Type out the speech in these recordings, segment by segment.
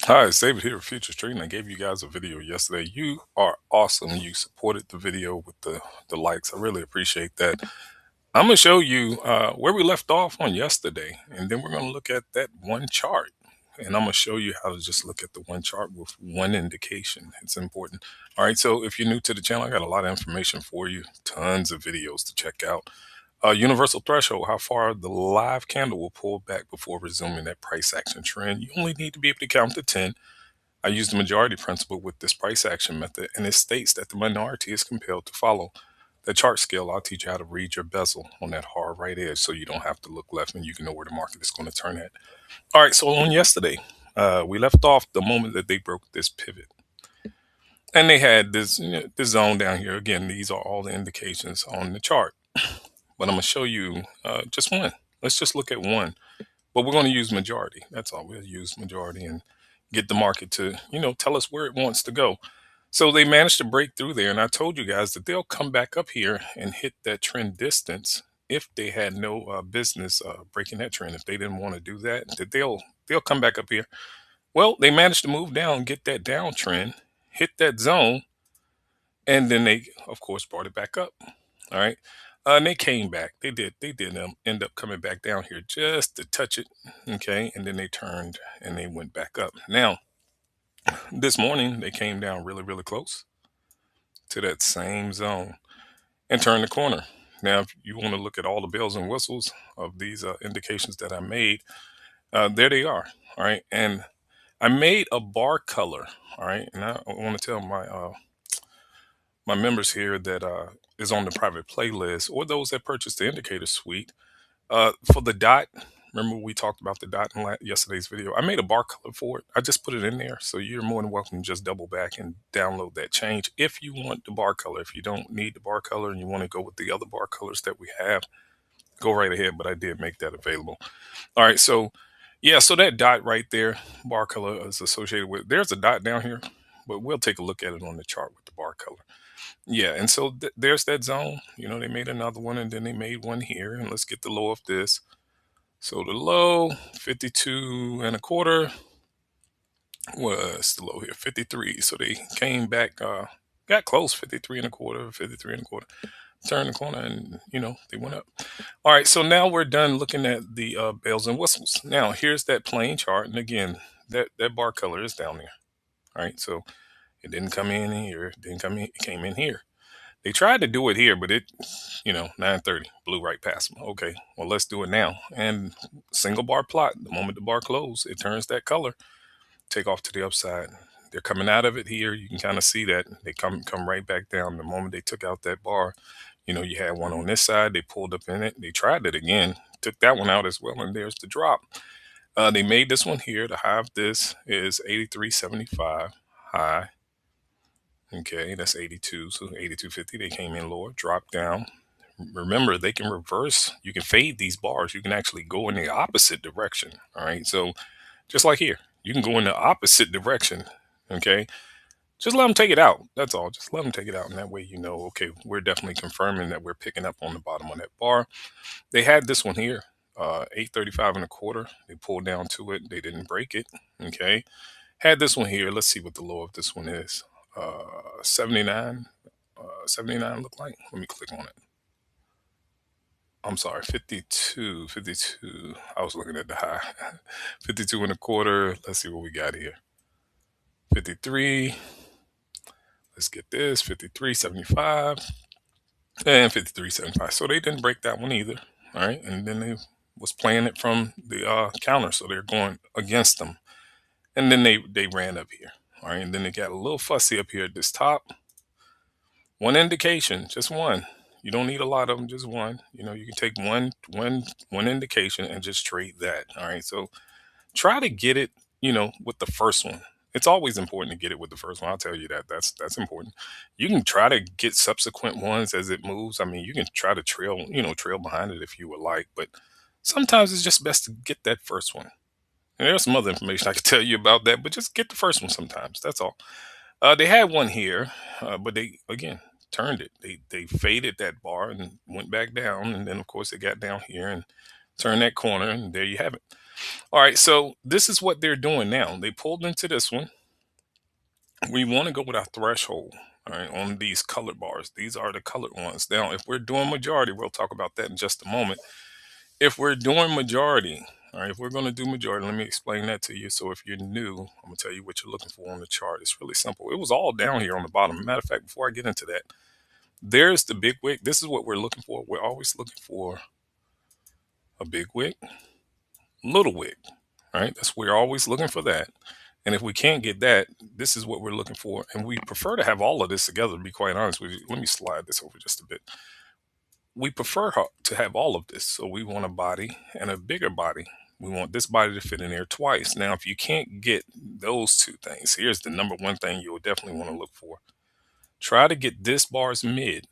Hi, it's David here with Future Trading. I gave you guys a video yesterday. You are awesome. You supported the video with the likes. I really appreciate that. I'm gonna show you where we left off on yesterday, and then we're gonna look at that one chart. And I'm gonna show you how to just look at the one chart with one indication. It's important. All right. So if you're new to the channel, I got a lot of information for you. Tons of videos to check out. Universal threshold, how far the live candle will pull back before resuming that price action trend. You only need to be able to count to 10. I use the majority principle with this price action method, and it states that the minority is compelled to follow. The chart scale, I'll teach you how to read your bezel on that hard right edge so you don't have to look left and you can know where the market is going to turn at. All right, so on yesterday, we left off the moment that they broke this pivot. And they had this zone down here. Again, these are all the indications on the chart. But I'm going to show you just one. Let's just look at one. But we're going to use majority. That's all. We'll use majority and get the market to, tell us where it wants to go. So they managed to break through there. And I told you guys that they'll come back up here and hit that trend distance if they had no business breaking that trend. If they didn't want to do that, that they'll come back up here. Well, they managed to move down, get that downtrend, hit that zone, and then they, of course, brought it back up. All right. And they came back. They did end up coming back down here just to touch it. Okay. And then they turned and they went back up. Now, this morning, they came down really, really close to that same zone and turned the corner. Now, if you want to look at all the bells and whistles of these indications that I made, there they are. All right. And I made a bar color. All right. And I want to tell my members here that is on the private playlist or those that purchase the indicator suite for the dot. Remember we talked about the dot in yesterday's video. I made a bar color for it. I just put it in there, so you're more than welcome to just double back and download that change if you want the bar color. If you don't need the bar color and you want to go with the other bar colors that we have, go right ahead, but I did make that available. All right, so yeah, so that dot right there, bar color is associated with, there's a dot down here, but we'll take a look at it on the chart with the bar color. Yeah, and so there's that zone. They made another one and then they made one here. And let's get the low of this. So the low, 52 and a quarter, was the low here, 53. So they came back, got close, 53 and a quarter, 53 and a quarter. Turned the corner and, they went up. All right, so now we're done looking at the bells and whistles. Now, here's that plain chart. And again, that bar color is down there. All right, so it didn't come in here, it didn't come in, it came in here. They tried to do it here, but it, 9:30 blew right past them. Okay, well, let's do it now. And single bar plot, the moment the bar closed, it turns that color, take off to the upside. They're coming out of it here. You can kind of see that they come right back down. The moment they took out that bar, you had one on this side. They pulled up in it. They tried it again, took that one out as well, and there's the drop. They made this one here. The high of this is 83.75 high. Okay, that's 82. So 82.50. They came in lower, dropped down. Remember, they can reverse. You can fade these bars. You can actually go in the opposite direction. All right. So just like here, you can go in the opposite direction. Okay. Just let them take it out. That's all. Just let them take it out. And that way, okay, we're definitely confirming that we're picking up on the bottom of that bar. They had this one here, 835 and a quarter. They pulled down to it. They didn't break it. Okay. Had this one here. Let's see what the low of this one is. 79. 79 look like. Let me click on it. I'm sorry, 52. 52. I was looking at the high. 52 and a quarter. Let's see what we got here. 53. Let's get this. 53.75 and 53.75. So they didn't break that one either. All right. And then they was playing it from the counter. So they're going against them. And then they ran up here. All right. And then they got a little fussy up here at this top. One indication, just one. You don't need a lot of them, just one. You can take one indication and just trade that. All right. So try to get it, with the first one. It's always important to get it with the first one. I'll tell you that. That's important. You can try to get subsequent ones as it moves. I mean, you can try to trail behind it if you would like, but sometimes it's just best to get that first one. And there's some other information I could tell you about that, but just get the first one sometimes. That's all. They had one here, but they again turned it. They faded that bar and went back down, and then of course they got down here and turned that corner, and there you have it. All right, so this is what they're doing now. They pulled into this one. We want to go with our threshold, all right, on these colored bars. These are the colored ones. Now, if we're doing majority, we'll talk about that in just a moment. If we're doing majority, all right, if we're going to do majority, let me explain that to you. So if you're new, I'm going to tell you what you're looking for on the chart. It's really simple. It was all down here on the bottom. Matter of fact, before I get into that, there's the big wick. This is what we're looking for. We're always looking for a big wick, little wick, all right? We're always looking for that. And if we can't get that, this is what we're looking for. And we prefer to have all of this together, to be quite honest with you. Let me slide this over just a bit. We prefer to have all of this. So we want a body and a bigger body. We want this body to fit in there twice. Now, if you can't get those two things, here's the number one thing you will definitely want to look for. Try to get this bar's mid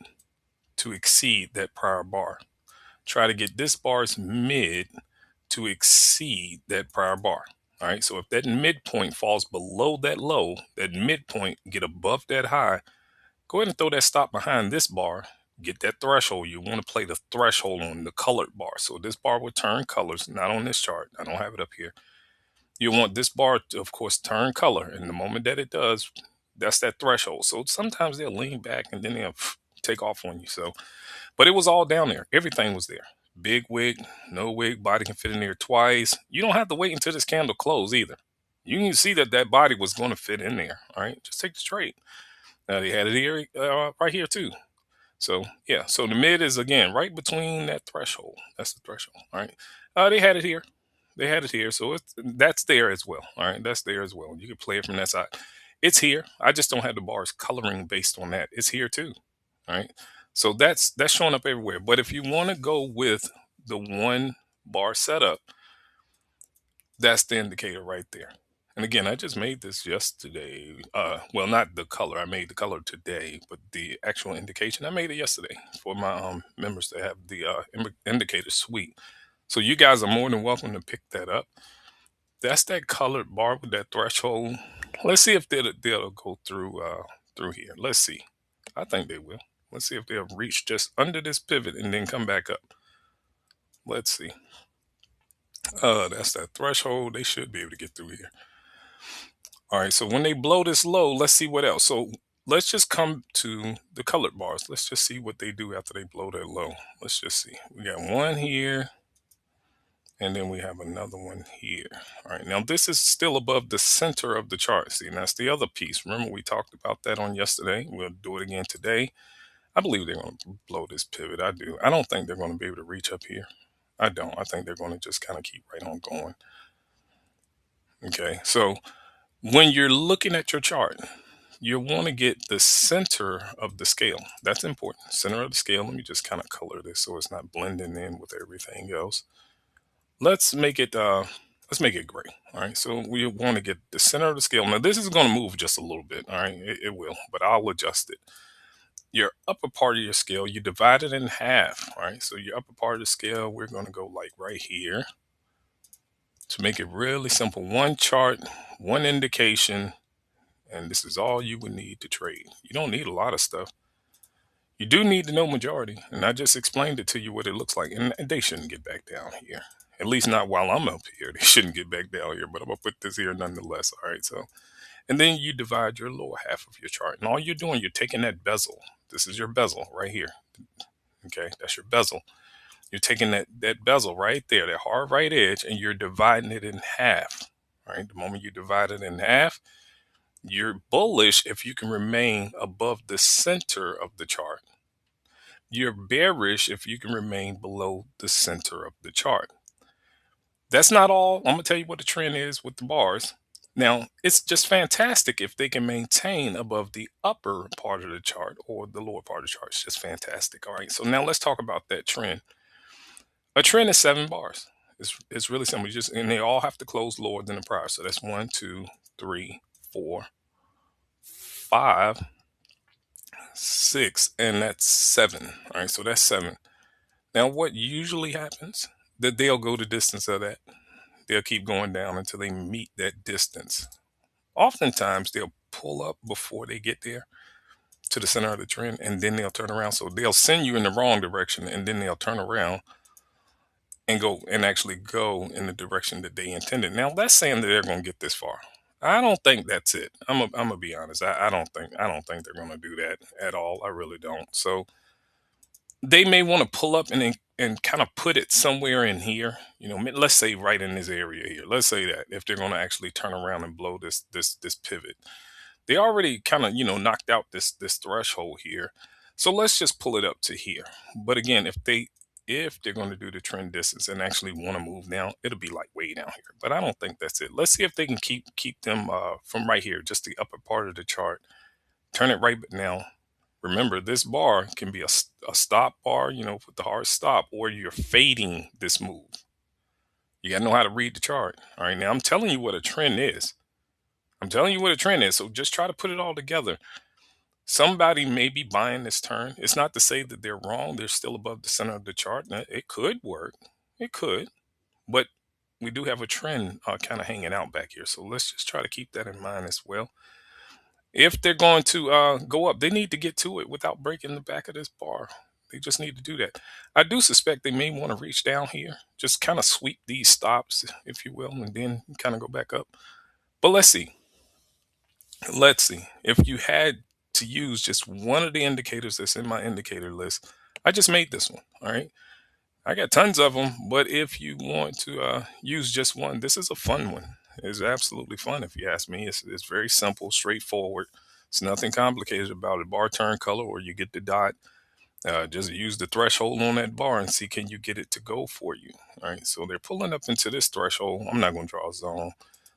to exceed that prior bar. Try to get this bar's mid to exceed that prior bar. All right. So if that midpoint falls below that low, that midpoint get above that high, go ahead and throw that stop behind this bar. Get that threshold. You want to play the threshold on the colored bar. So this bar will turn colors, not on this chart. I don't have it up here. You want this bar to, of course, turn color. And the moment that it does, that's that threshold. So sometimes they'll lean back and then they'll take off on you. So, but it was all down there. Everything was there. Big wig, no wig, body can fit in there twice. You don't have to wait until this candle closes either. You can see that that body was going to fit in there. All right, just take the trade. Now they had it here, right here too. So yeah, so the mid is again right between that threshold. That's the threshold. All right, they had it here. They had it here, so that's there as well. All right, that's there as well. You can play it from that side. It's here. I just don't have the bars coloring based on that. It's here too. All right. So that's showing up everywhere. But if you want to go with the one bar setup, that's the indicator right there. And again, I just made this yesterday. Well, not the color. I made the color today, but the actual indication I made it yesterday for my members to have the indicator suite. So you guys are more than welcome to pick that up. That's that colored bar with that threshold. Let's see if they'll go through here. Let's see. I think they will. Let's see if they'll reach just under this pivot and then come back up. Let's see. That's that threshold. They should be able to get through here. All right. So when they blow this low, let's see what else. So let's just come to the colored bars. Let's just see what they do after they blow that low. Let's just see. We got one here. And then we have another one here. All right. Now this is still above the center of the chart. See, and that's the other piece. Remember we talked about that on yesterday. We'll do it again today. I believe they're going to blow this pivot. I do. I don't think they're going to be able to reach up here. I don't. I think they're going to just kind of keep right on going. Okay. So when you're looking at your chart, you want to get the center of the scale. That's important. Center of the scale. Let me just kind of color this so it's not blending in with everything else. Let's make it gray. All right. So we want to get the center of the scale. Now this is going to move just a little bit. All right. It will, but I'll adjust it. Your upper part of your scale, you divide it in half. All right. So your upper part of the scale, we're going to go like right here to make it really simple. One chart, one indication, and this is all you would need to trade. You don't need a lot of stuff. You do need to know majority, and I just explained it to you what it looks like, and they shouldn't get back down here. At least not while I'm up here. They shouldn't get back down here, but I'm gonna put this here nonetheless. All right, so, and then you divide your lower half of your chart, and all you're doing, you're taking that bezel. This is your bezel right here. Okay, that's your bezel. You're taking that bezel right there, that hard right edge, and you're dividing it in half. All right, the moment you divide it in half, you're bullish if you can remain above the center of the chart. You're bearish if you can remain below the center of the chart. That's not all. I'm going to tell you what the trend is with the bars. Now, it's just fantastic if they can maintain above the upper part of the chart or the lower part of the chart. It's just fantastic. All right. So now let's talk about that trend. A trend is 7 bars. It's really simple. And they all have to close lower than the prior. So that's 1, 2, 3, 4, 5, 6, and that's 7. All right. So that's 7. Now, what usually happens, that they'll go the distance of that. They'll keep going down until they meet that distance. Oftentimes, they'll pull up before they get there to the center of the trend, and then they'll turn around. So they'll send you in the wrong direction, and then they'll turn around and go and actually go in the direction that they intended. Now that's saying that they're going to get this far. I don't think that's it. I'm gonna be honest. I don't think they're going to do that at all. I really don't. So they may want to pull up and kind of put it somewhere in here. Let's say right in this area here. Let's say that if they're going to actually turn around and blow this pivot, they already kind of knocked out this threshold here. So let's just pull it up to here. But again, if they're going to do the trend distance and actually want to move down, it'll be like way down here. But I don't think that's it. Let's see if they can keep them from right here, just the upper part of the chart. Turn it right now. Remember, this bar can be a stop bar, with the hard stop, or you're fading this move. You got to know how to read the chart. All right. Now, I'm telling you what a trend is. I'm telling you what a trend is. So just try to put it all together. Somebody may be buying this turn. It's not to say that they're wrong. They're still above the center of the chart. Now, it could work. It could. But we do have a trend kind of hanging out back here. So let's just try to keep that in mind as well. If they're going to go up, they need to get to it without breaking the back of this bar. They just need to do that. I do suspect they may want to reach down here, just kind of sweep these stops, if you will, and then kind of go back up. But let's see. Let's see. If you had to use just one of the indicators that's in my indicator list, I just made this one. All right. I got tons of them, but if you want to use just one, this is a fun one. It's absolutely fun if you ask me. It's very simple, straightforward. It's nothing complicated about it. Bar turn color, or you get the dot. Just use the threshold on that bar and see can you get it to go for you. All right. So they're pulling up into this threshold. I'm not going to draw a zone.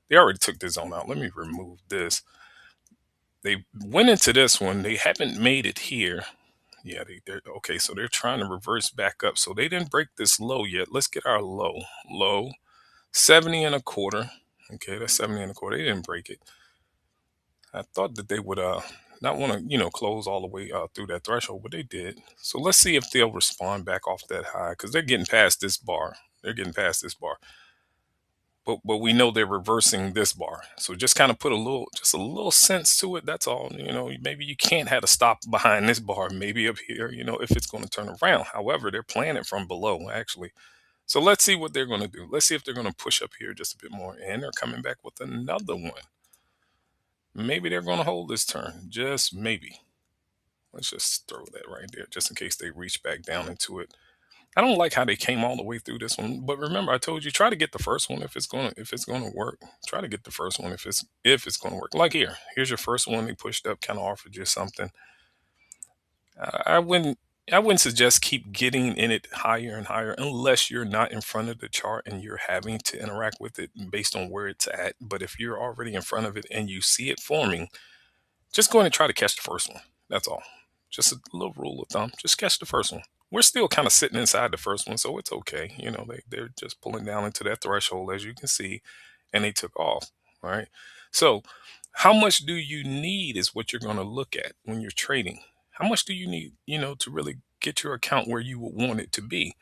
They already took this zone out. Let me remove this. They went into this one. They haven't made it here. Yeah, they're okay. So they're trying to reverse back up. So they didn't break this low yet. Let's get our low. Low 70 and a quarter. Okay, that's 70 and a quarter. They didn't break it. I thought that they would not want to, close all the way through that threshold, but they did. So let's see if they'll respond back off that high because they're getting past this bar. They're getting past this bar. But we know they're reversing this bar. So just kind of put just a little sense to it. That's all. Maybe you can't have a stop behind this bar, maybe up here, if it's going to turn around. However, they're playing it from below, actually. So let's see what they're going to do. Let's see if they're going to push up here just a bit more. And they're coming back with another one. Maybe they're going to hold this turn. Just maybe. Let's just throw that right there just in case they reach back down into it. I don't like how they came all the way through this one, but remember I told you try to get the first one if it's gonna work. Try to get the first one if it's gonna work. Like here, here's your first one. They pushed up, kind of offered you something. I wouldn't suggest keep getting in it higher and higher unless you're not in front of the chart and you're having to interact with it based on where it's at. But if you're already in front of it and you see it forming, just go ahead and try to catch the first one. That's all. Just a little rule of thumb. Just catch the first one. We're still kind of sitting inside the first one, so it's okay. They're just pulling down into that threshold, as you can see, and they took off. All right. So, how much do you need is what you're going to look at when you're trading. How much do you need, to really get your account where you would want it to be?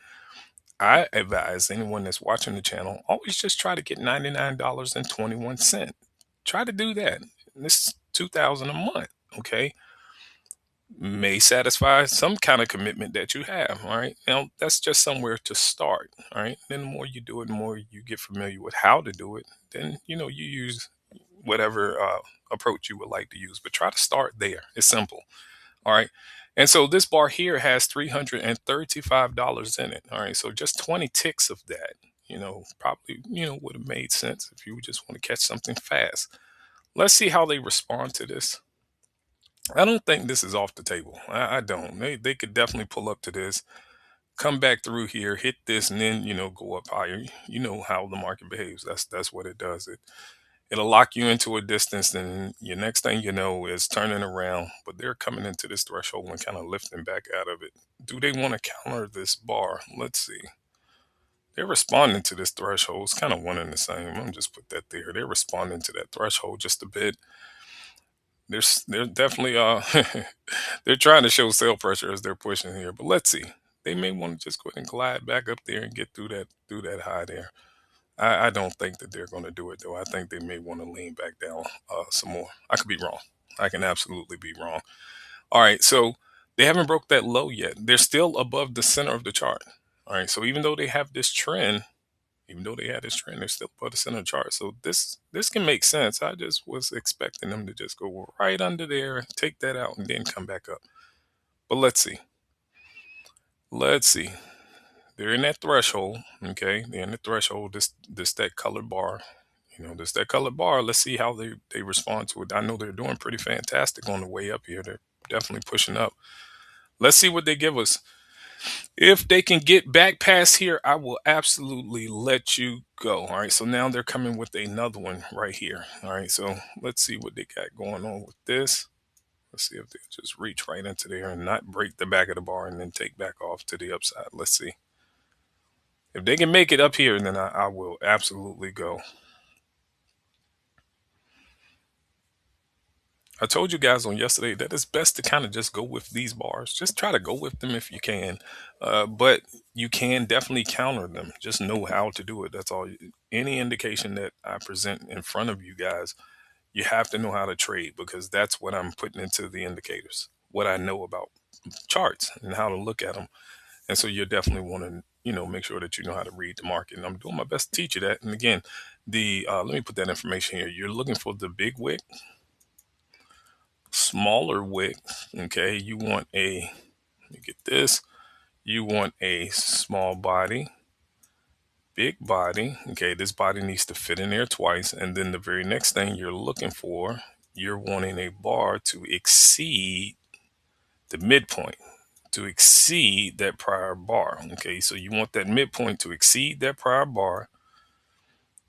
I advise anyone that's watching the channel always just try to get $99.21. Try to do that. This is 2,000 a month. Okay, may satisfy some kind of commitment that you have. All right. Now, that's just somewhere to start. All right. Then the more you do it, the more you get familiar with how to do it. Then, you use whatever approach you would like to use, but try to start there. It's simple. All right. And so this bar here has $335 in it. All right. So just 20 ticks of that, probably, would have made sense if you just want to catch something fast. Let's see how they respond to this. I don't think this is off the table. I don't. They could definitely pull up to this, come back through here, hit this, and then go up higher. You know how the market behaves. That's what it does. It'll lock you into a distance, and your next thing you know is turning around. But they're coming into this threshold and kind of lifting back out of it. Do they want to counter this bar? Let's see. They're responding to this threshold. It's kind of one and the same. I'm just put that there. They're responding to that threshold just a bit. They're definitely they're trying to show sell pressure as they're pushing here, but let's see. They may want to just go ahead and glide back up there and get through that high there. I don't think that they're going to do it though. I think they may want to lean back down some more. I could be wrong. I can absolutely be wrong. All right, so they haven't broke that low yet. They're still above the center of the chart. All right. So even though they have this trend, even though they had this trend, they're still above the center chart. So this can make sense. I just was expecting them to just go right under there, take that out, and then come back up. But let's see. Let's see. They're in that threshold. Okay. They're in the threshold. This that colored bar. This that colored bar. Let's see how they respond to it. I know they're doing pretty fantastic on the way up here. They're definitely pushing up. Let's see what they give us. If they can get back past here, I will absolutely let you go. All right. So now they're coming with another one right here. All right. So let's see what they got going on with this. Let's see if they just reach right into there and not break the back of the bar and then take back off to the upside. Let's see. If they can make it up here, then I will absolutely go. I told you guys on yesterday that it's best to kind of just go with these bars. Just try to go with them if you can. But you can definitely counter them. Just know how to do it. That's all. Any indication that I present in front of you guys, you have to know how to trade because that's what I'm putting into the indicators. What I know about charts and how to look at them. And so you definitely want to, make sure that you know how to read the market. And I'm doing my best to teach you that. And again, let me put that information here. You're looking for the big wick, smaller wick. Okay, you want let me get this. You want a small body, big body. Okay, this body needs to fit in there twice. And then the very next thing you're looking for, you're wanting a bar to exceed the midpoint, to exceed that prior bar. Okay, so you want that midpoint to exceed that prior bar.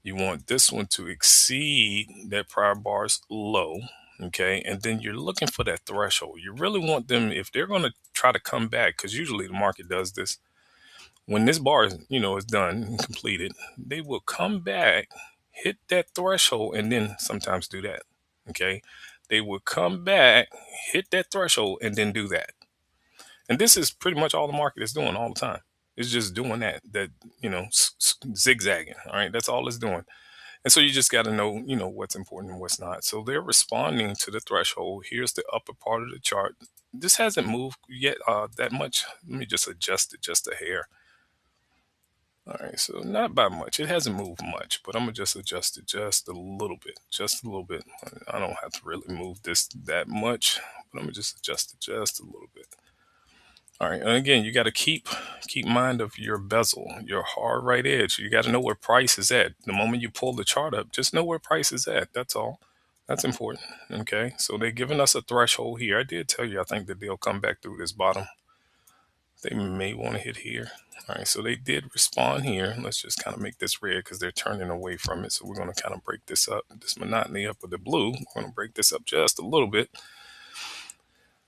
You want this one to exceed that prior bar's low. Okay, and then you're looking for that threshold. You really want them, if they're going to try to come back, because usually the market does this. When this bar is done and completed, they will come back, hit that threshold, and then sometimes do that. Okay, they will come back, hit that threshold, and then do that. And this is pretty much all the market is doing all the time. It's just doing that zigzagging. All right, that's all it's doing. And so you just got to know, what's important and what's not. So they're responding to the threshold. Here's the upper part of the chart. This hasn't moved yet that much. Let me just adjust it just a hair. All right, so not by much. It hasn't moved much, but I'm gonna just adjust it just a little bit, just a little bit. I don't have to really move this that much, but I'm gonna just adjust it just a little bit. All right, and again, you got to keep mind of your bezel, your hard right edge. You got to know where price is at. The moment you pull the chart up, just know where price is at. That's all. That's important. Okay, so they're giving us a threshold here. I did tell you I think that they'll come back through this bottom. They may want to hit here. All right, so they did respond here. Let's just kind of make this red because they're turning away from it. So we're going to kind of break this up, this monotony up with the blue. We're going to break this up just a little bit.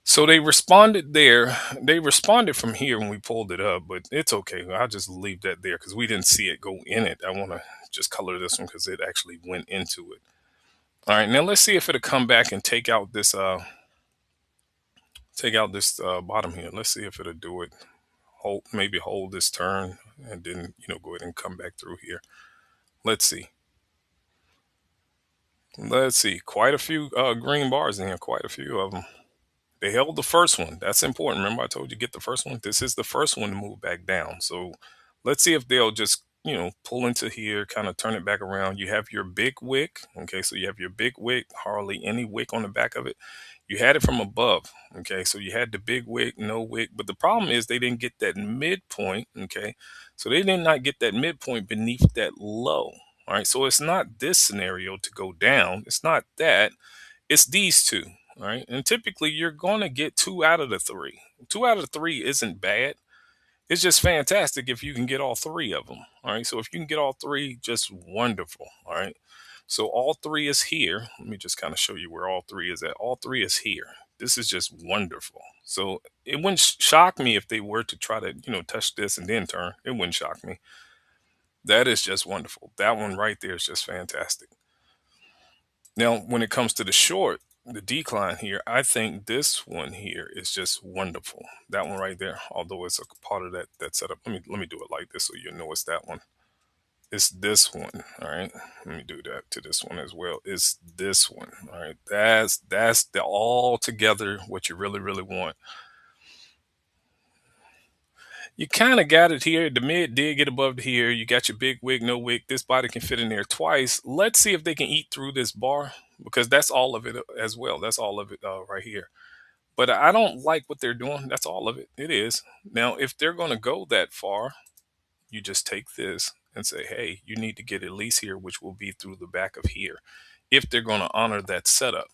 So they responded there. They responded from here when we pulled it up, but it's okay. I'll just leave that there because we didn't see it go in it. I want to just color this one because it actually went into it. All right, now let's see if it'll come back and take out this bottom here. Let's see if it'll do it. Maybe hold this turn and then go ahead and come back through here. Let's see. Let's see. Quite a few green bars in here. Quite a few of them. They held the first one. That's important. Remember I told you get the first one? This is the first one to move back down. So let's see if they'll just, pull into here, kind of turn it back around. You have your big wick. Okay, so you have your big wick, hardly any wick on the back of it. You had it from above. Okay, so you had the big wick, no wick. But the problem is they didn't get that midpoint. Okay, so they did not get that midpoint beneath that low. All right, so it's not this scenario to go down. It's not that. It's these two. All right. And typically you're going to get 2 out of the 3. 2 out of 3 isn't bad. It's just fantastic if you can get all 3 of them. All right. So if you can get all 3, just wonderful. All right. So all 3 is here. Let me just kind of show you where all 3 is at. All 3 is here. This is just wonderful. So it wouldn't shock me if they were to try to, touch this and then turn. It wouldn't shock me. That is just wonderful. That one right there is just fantastic. Now, when it comes to the short, the decline here, I think this one here is just wonderful. That one right there, although it's a part of that setup. Let me do it like this so you know it's that one. It's this one. All right. Let me do that to this one as well. It's this one. All right. That's the all together what you really, really want. You kind of got it here. The mid did get above here. You got your big wick, no wick. This body can fit in there twice. Let's see if they can eat through this bar, because that's all of it as well. That's all of it right here. But I don't like what they're doing. That's all of it. It is. Now, if they're going to go that far, you just take this and say, hey, you need to get at least here, which will be through the back of here. If they're going to honor that setup.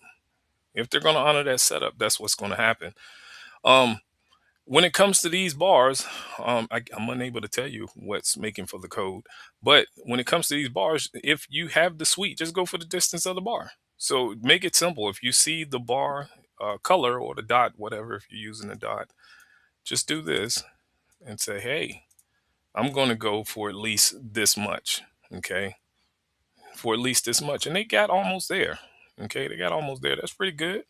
If they're going to honor that setup, that's what's going to happen. Um, when it comes to these bars, I'm unable to tell you what's making for the code. But when it comes to these bars, if you have the suite, just go for the distance of the bar. So make it simple. If you see the bar color or the dot, whatever, if you're using a dot, just do this and say, hey, I'm going to go for at least this much. Okay. For at least this much. And they got almost there. Okay. They got almost there. That's pretty good.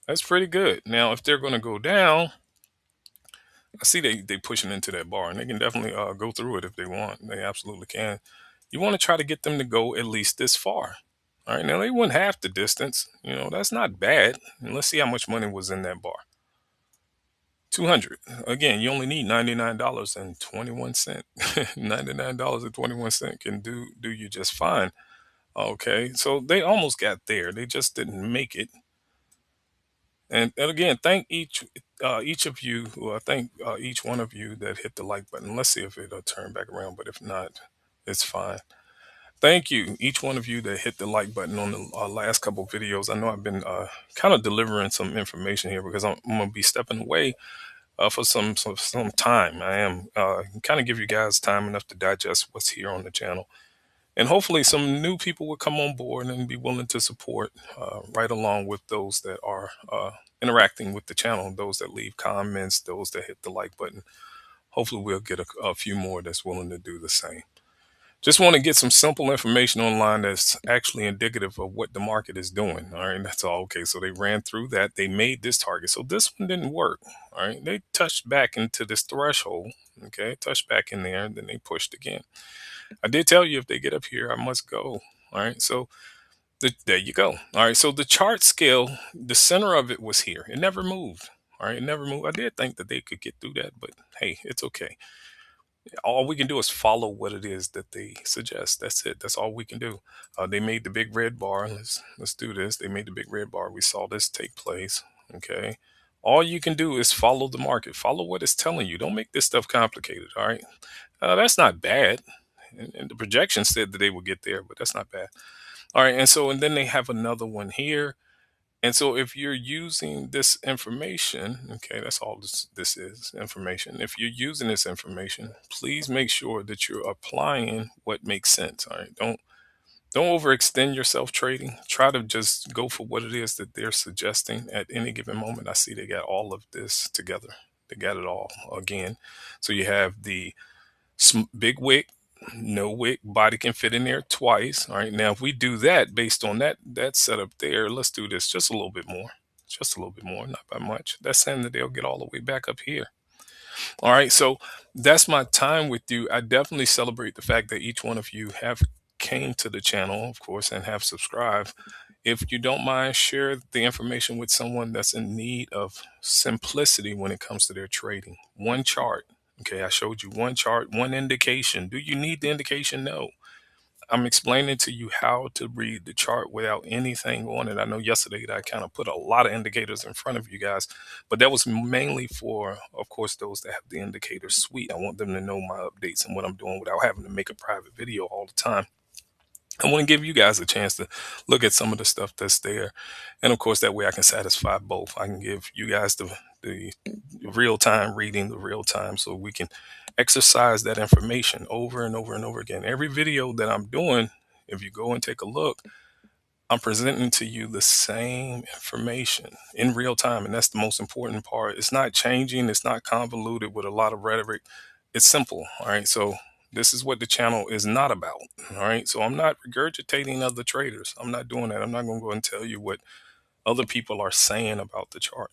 That's pretty good. Now, if they're going to go down, I see they pushing into that bar, and they can definitely go through it if they want. They absolutely can. You want to try to get them to go at least this far. All right. Now, they went half the distance. That's not bad. And let's see how much money was in that bar. 200. Again, you only need $99.21. $99.21 can do you just fine. Okay, so they almost got there. They just didn't make it. And again, thank each of you. Thank each one of you that hit the like button. Let's see if it'll turn back around. But if not, it's fine. Thank you, each one of you that hit the like button on the last couple of videos. I know I've been kind of delivering some information here because I'm gonna be stepping away for some time. I am kind of give you guys time enough to digest what's here on the channel, and hopefully some new people will come on board and be willing to support right along with those that are interacting with the channel, those that leave comments, those that hit the like button. Hopefully we'll get a few more that's willing to do the same. Just want to get some simple information online that's actually indicative of what the market is doing. All right, that's all. Okay, so they ran through that. They made this target. So this one didn't work. All right, they touched back into this threshold. Okay, touched back in there, and then they pushed again. I did tell you if they get up here, I must go. All right, so there you go. All right, so the chart scale, the center of it was here. It never moved. All right, it never moved. I did think that they could get through that, but hey, it's okay. All we can do is follow what it is that they suggest. That's it. That's all we can do. They made the big red bar. Let's do this. They made the big red bar. We saw this take place. Okay. All you can do is follow the market. Follow what it's telling you. Don't make this stuff complicated. All right. That's not bad. And the projection said that they would get there, but that's not bad. All right. And then they have another one here. And so if you're using this information, okay, that's all this is, information. If you're using this information, please make sure that you're applying what makes sense. All right. Don't overextend yourself trading. Try to just go for what it is that they're suggesting at any given moment. I see they got all of this together. They got it all again. So you have the big wick, no wick, body can fit in there twice. All right. Now, if we do that based on that setup there, let's do this just a little bit more. Just a little bit more, not by much. That's saying that they'll get all the way back up here. All right. So that's my time with you. I definitely celebrate the fact that each one of you have came to the channel, of course, and have subscribed. If you don't mind, share the information with someone that's in need of simplicity when it comes to their trading. One chart. Okay, I showed you one chart, one indication. Do you need the indication? No. I'm explaining to you how to read the chart without anything on it. I know yesterday that I kind of put a lot of indicators in front of you guys, but that was mainly for, of course, those that have the indicator suite. I want them to know my updates and what I'm doing without having to make a private video all the time. I want to give you guys a chance to look at some of the stuff that's there. And of course, that way I can satisfy both. I can give you guys the real time reading, the real time, so we can exercise that information over and over and over again. Every video that I'm doing, if you go and take a look, I'm presenting to you the same information in real time. And that's the most important part. It's not changing. It's not convoluted with a lot of rhetoric. It's simple. All right. So this is what the channel is not about. All right. So I'm not regurgitating other traders. I'm not doing that. I'm not going to go and tell you what other people are saying about the chart.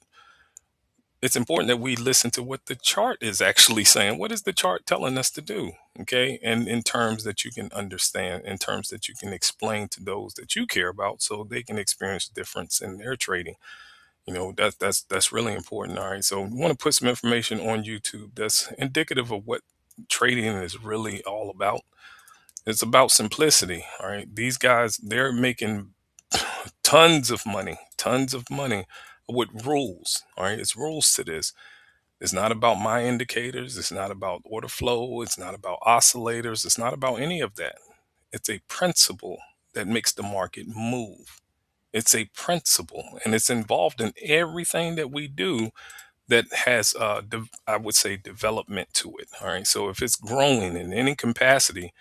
It's important that we listen to what the chart is actually saying. What is the chart telling us to do? Okay. And in terms that you can understand, in terms that you can explain to those that you care about so they can experience difference in their trading. That's really important. All right. So we want to put some information on YouTube that's indicative of what trading is really all about. It's about simplicity. All right. These guys, they're making tons of money with rules. All right. It's rules to this. It's not about my indicators. It's not about order flow. It's not about oscillators. It's not about any of that. It's a principle that makes the market move. It's a principle, and it's involved in everything that we do that has, I would say, development to it. All right. So if it's growing in any capacity,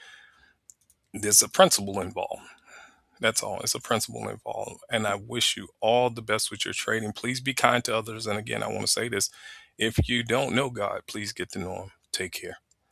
there's a principle involved. That's all. It's a principle involved. And I wish you all the best with your trading. Please be kind to others. And again, I want to say this: if you don't know God, please get to know him. Take care.